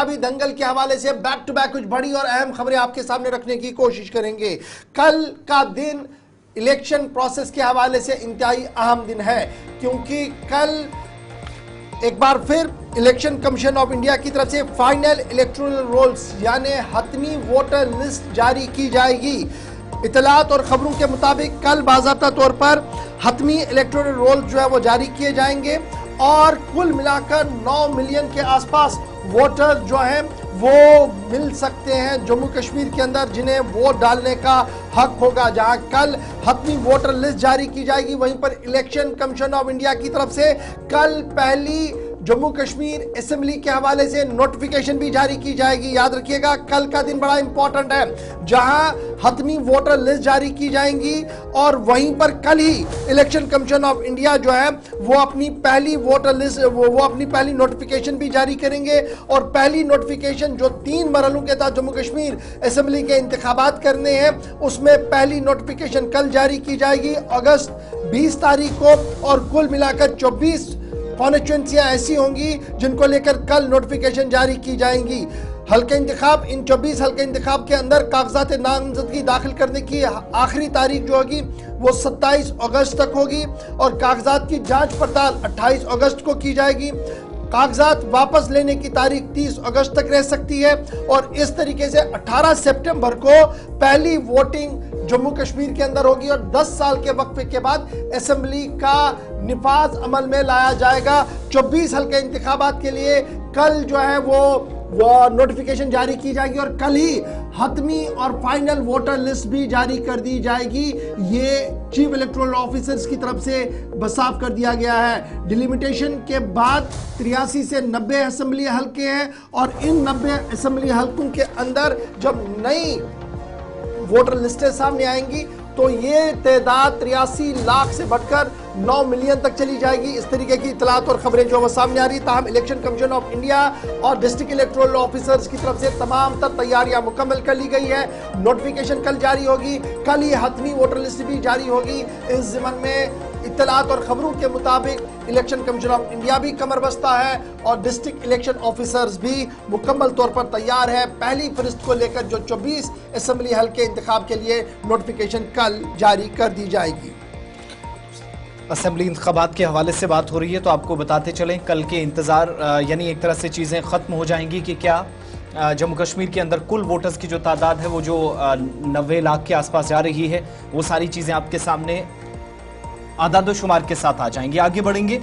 अभी दंगल के हवाले से बैक टू बैक कुछ बड़ी और अहम खबरें आपके सामने रखने की कोशिश करेंगे। कल का दिन इलेक्शन प्रोसेस के हवाले से इंतहाई अहम दिन है, क्योंकि कल एक बार फिर इलेक्शन कमीशन ऑफ इंडिया की तरफ से फाइनल इलेक्टोरल रोल्स यानी हतमी वोटर लिस्ट जारी की जाएगी। इतलात और खबरों के मुताबिक कल बाज़ाब्ता तौर पर हतमी इलेक्टोरल रोल जो है वो जारी किए जाएंगे और कुल मिलाकर 9 मिलियन के आसपास वोटर जो हैं वो मिल सकते हैं जम्मू कश्मीर के अंदर, जिन्हें वोट डालने का हक होगा। जहां कल हतमी वोटर लिस्ट जारी की जाएगी, वहीं पर इलेक्शन कमीशन ऑफ इंडिया की तरफ से कल पहली जम्मू कश्मीर असेंबली के हवाले से नोटिफिकेशन भी जारी की जाएगी। याद रखिएगा, कल का दिन बड़ा इंपॉर्टेंट है, जहां हतमी वोटर लिस्ट जारी की जाएंगी और वहीं पर कल ही इलेक्शन कमीशन ऑफ इंडिया जो है वो अपनी पहली वोटर लिस्ट वो अपनी पहली नोटिफिकेशन भी जारी करेंगे। और पहली नोटिफिकेशन जो 3 मरहलों के तहत जम्मू कश्मीर असेंबली के इंतखाबात करने हैं, उसमें पहली नोटिफिकेशन कल जारी की जाएगी अगस्त 20 तारीख को, और कुल मिलाकर 24 कॉन्स्टिट्यूएंसियां ऐसी होंगी जिनको लेकर कल नोटिफिकेशन जारी की जाएंगी। हल्के इंतखाब, इन 24 हल्के इंतखाब के अंदर कागजात नामजदगी दाखिल करने की आखिरी तारीख जो होगी वो 27 अगस्त तक होगी और कागजात की जांच पड़ताल 28 अगस्त को की जाएगी। कागजात वापस लेने की तारीख 30 अगस्त तक रह सकती है और इस तरीके से 18 सितंबर को पहली वोटिंग जम्मू कश्मीर के अंदर होगी और 10 साल के वक्फे के बाद असेंबली का निफाज अमल में लाया जाएगा। 24 हल्के इंतखाबात के लिए कल जो है वो नोटिफिकेशन जारी की जाएगी और कल ही हतमी और फाइनल वोटर लिस्ट भी जारी कर दी जाएगी। ये चीफ इलेक्टोरल ऑफिसर्स की तरफ से साफ कर दिया गया है। डिलिमिटेशन के बाद 83 से 90 असेंबली हल्के हैं और इन 90 असेंबली हल्कों के अंदर जब नई वोटर लिस्टें सामने आएंगी तो ये तादाद 83 लाख से बढ़कर 9 मिलियन तक चली जाएगी। इस तरीके की इतलात और खबरें जो है सामने आ रही। ताहम इलेक्शन कमीशन ऑफ इंडिया और डिस्ट्रिक्ट इलेक्टोरल ऑफिसर्स की तरफ से तमाम तर तैयारियां मुकम्मल कर ली गई है। नोटिफिकेशन कल जारी होगी, कल ही हतमी वोटर लिस्ट भी जारी होगी। इस ज़िमन में इतलात और खबरों के मुताबिक इलेक्शन कमीशन ऑफ इंडिया भी कमर बस्ता है और डिस्ट्रिक्ट इलेक्शन ऑफिसर्स भी मुकम्मल तौर पर तैयार है। पहली फरिस्त को लेकर जो 24 असेंबली हल्के इंतखाब के लिए नोटिफिकेशन कल जारी कर दी जाएगी। असेंबली इंतखाबात के हवाले से बात हो रही है तो आपको बताते चलें, कल के इंतज़ार यानी एक तरह से चीज़ें ख़त्म हो जाएंगी कि क्या जम्मू कश्मीर के अंदर कुल वोटर्स की जो तादाद है वो जो 90 लाख के आसपास जा रही है, वो सारी चीज़ें आपके सामने आदाद शुमार के साथ आ जाएंगी। आगे बढ़ेंगे।